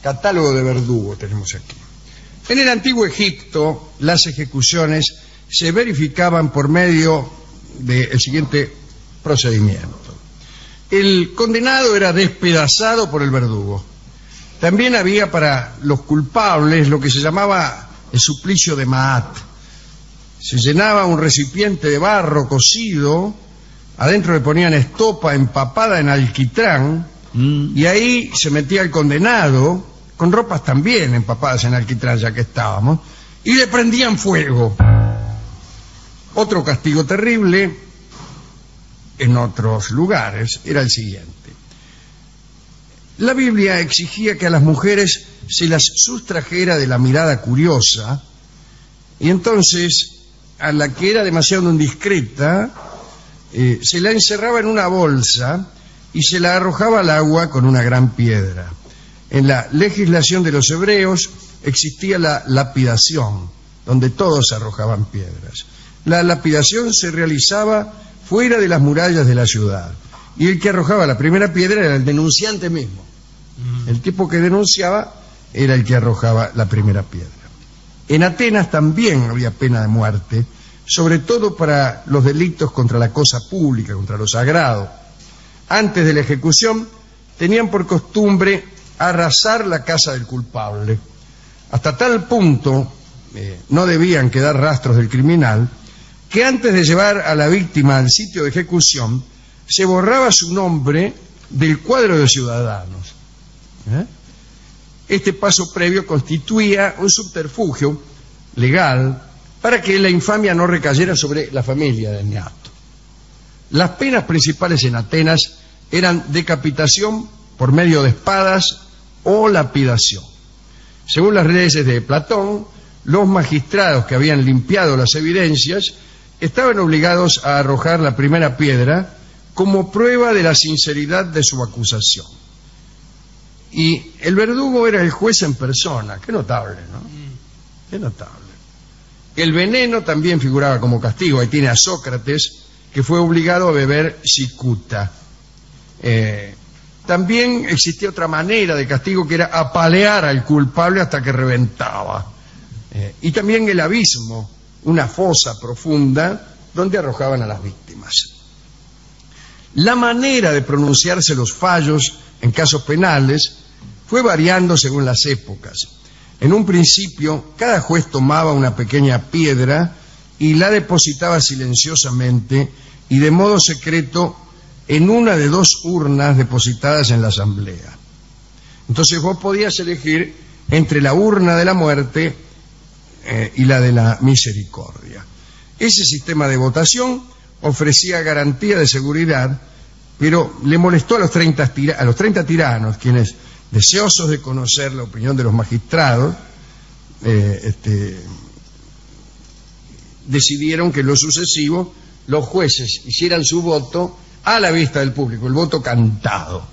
catálogo de verdugo tenemos aquí. En el antiguo Egipto, las ejecuciones se verificaban por medio del siguiente procedimiento. El condenado era despedazado por el verdugo. También había para los culpables lo que se llamaba el suplicio de Maat. Se llenaba un recipiente de barro cocido, adentro le ponían estopa empapada en alquitrán, y ahí se metía el condenado, con ropas también empapadas en alquitrán, ya que estábamos, y le prendían fuego. Otro castigo terrible en otros lugares era el siguiente. La Biblia exigía que a las mujeres se las sustrajera de la mirada curiosa, y entonces a la que era demasiado indiscreta se la encerraba en una bolsa y se la arrojaba al agua con una gran piedra. En la legislación de los hebreos existía la lapidación, donde todos arrojaban piedras. La lapidación se realizaba fuera de las murallas de la ciudad, y el que arrojaba la primera piedra era el denunciante mismo. El tipo que denunciaba era el que arrojaba la primera piedra. En Atenas también había pena de muerte, sobre todo para los delitos contra la cosa pública, contra lo sagrado. Antes de la ejecución tenían por costumbre arrasar la casa del culpable. Hasta tal punto no debían quedar rastros del criminal, que antes de llevar a la víctima al sitio de ejecución se borraba su nombre del cuadro de ciudadanos. Este paso previo constituía un subterfugio legal para que la infamia no recayera sobre la familia del niato. Las penas principales en Atenas eran decapitación por medio de espadas o lapidación. Según las leyes de Platón, los magistrados que habían limpiado las evidencias estaban obligados a arrojar la primera piedra como prueba de la sinceridad de su acusación. Y el verdugo era el juez en persona. Qué notable, ¿no? Qué notable. El veneno también figuraba como castigo. Ahí tiene a Sócrates, que fue obligado a beber cicuta. También existía otra manera de castigo, que era apalear al culpable hasta que reventaba. Y también el abismo, una fosa profunda donde arrojaban a las víctimas. La manera de pronunciarse los fallos en casos penales fue variando según las épocas. En un principio, cada juez tomaba una pequeña piedra y la depositaba silenciosamente y de modo secreto en una de dos urnas depositadas en la asamblea. Entonces vos podías elegir entre la urna de la muerte y la de la misericordia. Ese sistema de votación ofrecía garantía de seguridad, pero le molestó a los 30 tiranos, quienes, deseosos de conocer la opinión de los magistrados, decidieron que en lo sucesivo los jueces hicieran su voto a la vista del público, el voto cantado.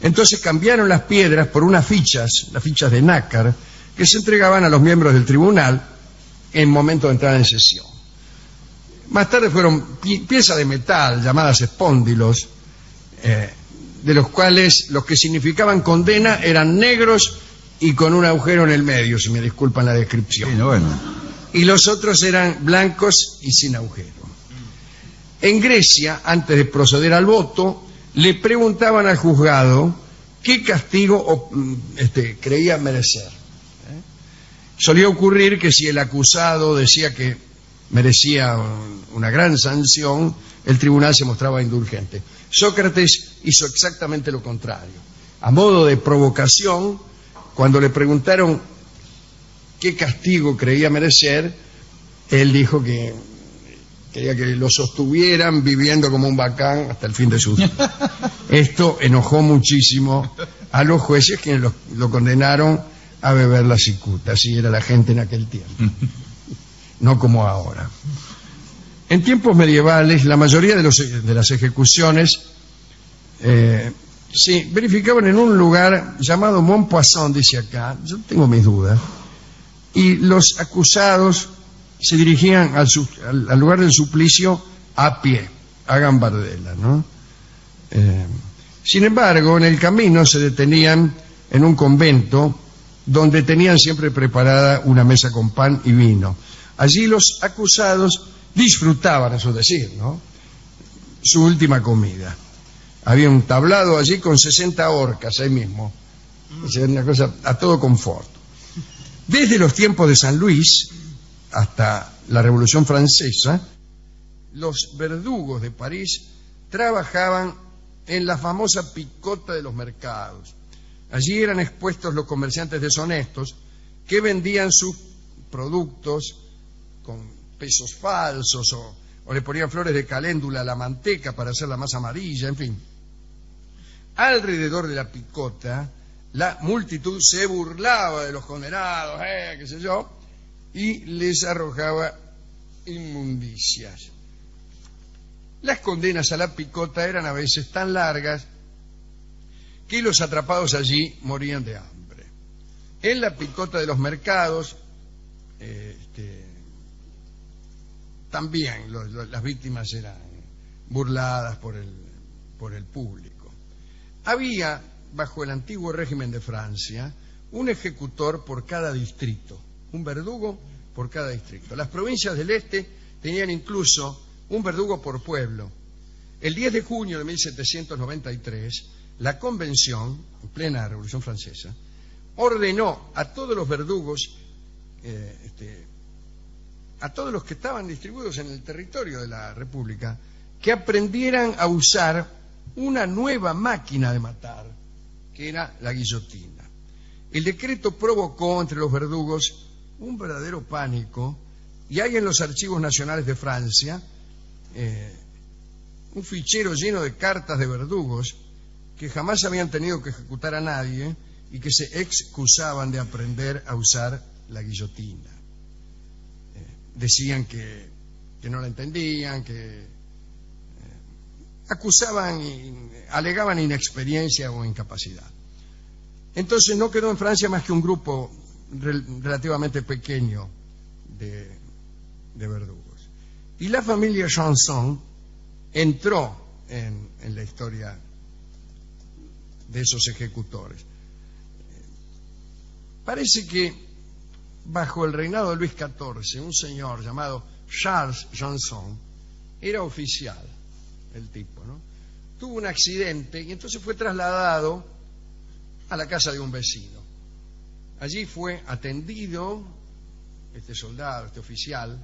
Entonces cambiaron las piedras por unas fichas, las fichas de nácar, que se entregaban a los miembros del tribunal en momento de entrada en sesión. Más tarde fueron piezas de metal llamadas espóndilos, de los cuales los que significaban condena eran negros y con un agujero en el medio, si me disculpan la descripción. Sí, bueno. Y los otros eran blancos y sin agujero. En Grecia, antes de proceder al voto, le preguntaban al juzgado qué castigo creía merecer. Solía ocurrir que si el acusado decía que merecía una gran sanción, el tribunal se mostraba indulgente. Sócrates hizo exactamente lo contrario. A modo de provocación, cuando le preguntaron qué castigo creía merecer, él dijo que quería que lo sostuvieran viviendo como un bacán hasta el fin de sus días. Esto enojó muchísimo a los jueces, quienes lo condenaron a beber la cicuta. Así era la gente en aquel tiempo, no como ahora. En tiempos medievales, la mayoría de las ejecuciones se verificaban en un lugar llamado Montpoisson, dice acá. Yo tengo mis dudas. Y los acusados se dirigían al lugar del suplicio a pie, a gambardella, ¿no? Sin embargo, en el camino se detenían en un convento donde tenían siempre preparada una mesa con pan y vino. Allí los acusados disfrutaban, a su decir, ¿no?, su última comida. Había un tablado allí con 60 horcas ahí mismo. O sea, una cosa a todo confort. Desde los tiempos de San Luis hasta la Revolución Francesa, los verdugos de París trabajaban en la famosa picota de los mercados. Allí eran expuestos los comerciantes deshonestos que vendían sus productos con pesos falsos o le ponían flores de caléndula a la manteca para hacerla más amarilla, en fin. Alrededor de la picota, la multitud se burlaba de los condenados, qué sé yo, y les arrojaba inmundicias. Las condenas a la picota eran a veces tan largas que los atrapados allí morían de hambre. En la picota de los mercados, también las víctimas eran burladas por el público. Había, bajo el antiguo régimen de Francia, un ejecutor por cada distrito, un verdugo por cada distrito. Las provincias del este tenían incluso un verdugo por pueblo. El 10 de junio de 1793, la Convención, en plena Revolución Francesa, ordenó a todos los verdugos, a todos los que estaban distribuidos en el territorio de la República, que aprendieran a usar una nueva máquina de matar, que era la guillotina. El decreto provocó entre los verdugos un verdadero pánico, y hay en los archivos nacionales de Francia un fichero lleno de cartas de verdugos que jamás habían tenido que ejecutar a nadie y que se excusaban de aprender a usar la guillotina. Decían que no la entendían, que acusaban y alegaban inexperiencia o incapacidad. Entonces no quedó en Francia más que un grupo relativamente pequeño de verdugos. Y la familia Janson entró en la historia de esos ejecutores. Parece que bajo el reinado de Luis XIV, un señor llamado Charles Janson era oficial, el tipo, ¿no? Tuvo un accidente y entonces fue trasladado a la casa de un vecino. Allí fue atendido, este soldado, este oficial,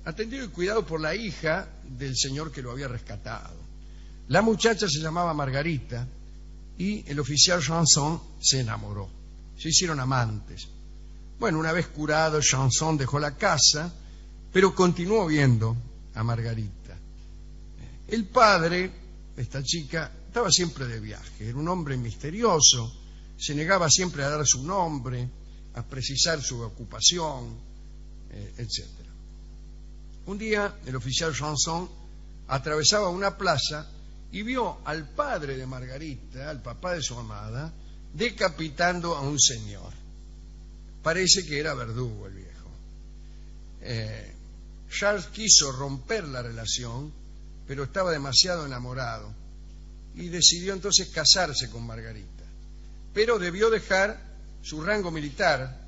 atendido y cuidado por la hija del señor que lo había rescatado. La muchacha se llamaba Margarita y el oficial Janson se enamoró. Se hicieron amantes. Bueno, una vez curado, Janson dejó la casa, pero continuó viendo a Margarita. El padre de esta chica estaba siempre de viaje, era un hombre misterioso, se negaba siempre a dar su nombre, a precisar su ocupación, etc. Un día el oficial Janson atravesaba una plaza y vio al padre de Margarita, al papá de su amada, decapitando a un señor. Parece que era verdugo el viejo. Charles quiso romper la relación, pero estaba demasiado enamorado y decidió entonces casarse con Margarita. Pero debió dejar su rango militar.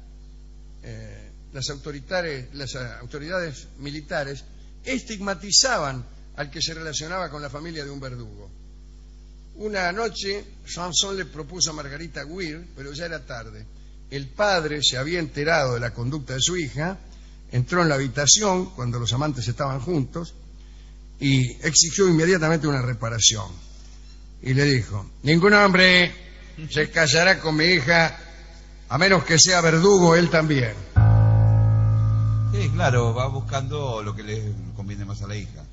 Las autoridades militares estigmatizaban al que se relacionaba con la familia de un verdugo. Una noche, Janson le propuso a Margarita huir, pero ya era tarde. El padre se había enterado de la conducta de su hija, entró en la habitación cuando los amantes estaban juntos y exigió inmediatamente una reparación. Y le dijo: ningún hombre se casará con mi hija a menos que sea verdugo él también. Sí, claro, va buscando lo que le conviene más a la hija.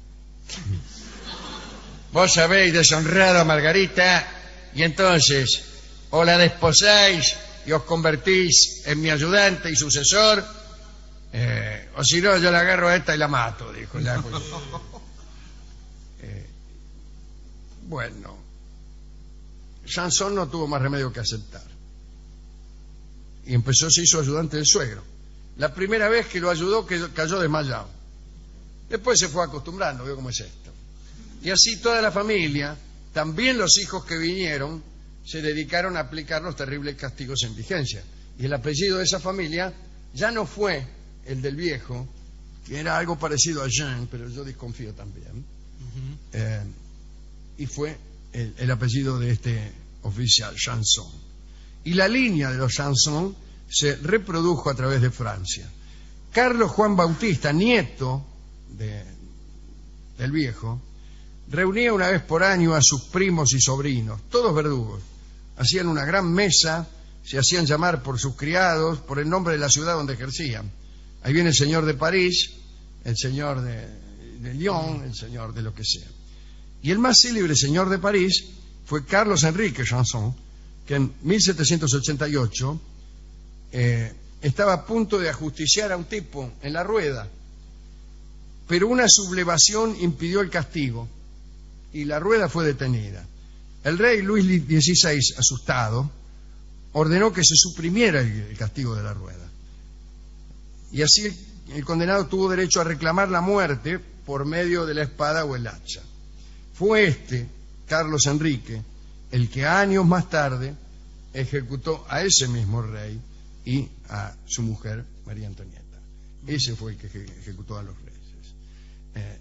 Vos habéis deshonrado a Margarita y entonces o la desposáis y os convertís en mi ayudante y sucesor, o si no, yo la agarro a esta y la mato, dijo. Bueno, Janson no tuvo más remedio que aceptar. Y se hizo ayudante del suegro. La primera vez que lo ayudó cayó desmayado. Después se fue acostumbrando, vio cómo es esto. Y así toda la familia, también los hijos que vinieron, se dedicaron a aplicar los terribles castigos en vigencia. Y el apellido de esa familia ya no fue el del viejo, que era algo parecido a Jean, pero yo desconfío también. Y fue el apellido de este oficial, Chanson. Y la línea de los Chanson se reprodujo a través de Francia. Carlos Juan Bautista, nieto del viejo, reunía una vez por año a sus primos y sobrinos, todos verdugos. Hacían una gran mesa, se hacían llamar por sus criados, por el nombre de la ciudad donde ejercían. Ahí viene el señor de París, el señor de Lyon, el señor de lo que sea. Y el más célebre señor de París fue Carlos Enrique Chanson, que en 1788 estaba a punto de ajusticiar a un tipo en la rueda, pero una sublevación impidió el castigo y la rueda fue detenida. El rey Luis XVI, asustado, ordenó que se suprimiera el castigo de la rueda. Y así el condenado tuvo derecho a reclamar la muerte por medio de la espada o el hacha. Fue Carlos Enrique, el que años más tarde ejecutó a ese mismo rey y a su mujer, María Antonieta. Ese fue el que ejecutó a los reyes.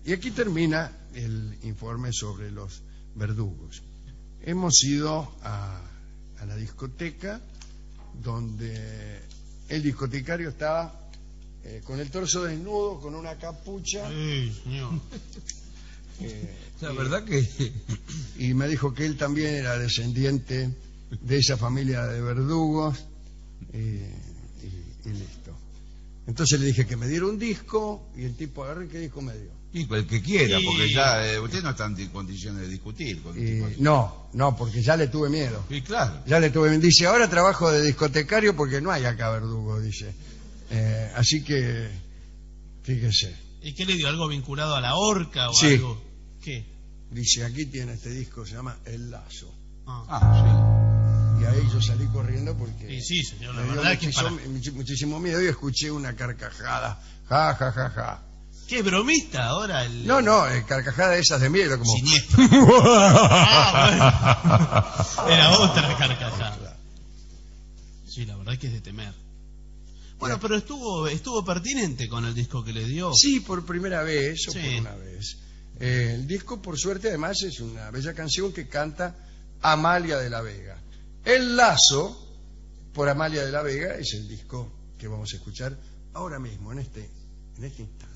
Y aquí termina el informe sobre los verdugos. Hemos ido a la discoteca, donde el discotecario estaba con el torso desnudo, con una capucha. Sí, señor. La verdad que... Y me dijo que él también era descendiente de esa familia de verdugos, y listo. Entonces le dije que me diera un disco, y el tipo agarró, y ¿qué disco me dio? Y el que quiera, porque ya usted no está en condiciones de discutir con No, porque ya le tuve miedo. Y claro. Ya le tuve miedo. Dice, ahora trabajo de discotecario porque no hay acá verdugo, dice. Así que, fíjese. ¿Y qué le dio? ¿Algo vinculado a la horca o Sí. algo? ¿Qué? Dice, aquí tiene este disco, se llama El Lazo. Ah, Y ahí yo salí corriendo porque Sí, señor, la me dio verdad que muchísimo miedo, y escuché una carcajada. Ja, ja, ja, ja. ¿Qué bromista ahora? No, carcajada de esas de miedo, como... Siniestro. Era otra carcajada. Sí, la verdad que es de temer. Bueno, pero estuvo pertinente con el disco que le dio. Sí, por primera vez, o Sí. por una vez. El disco, por suerte, además, es una bella canción que canta Amalia de la Vega. El Lazo, por Amalia de la Vega, es el disco que vamos a escuchar ahora mismo, en este instante.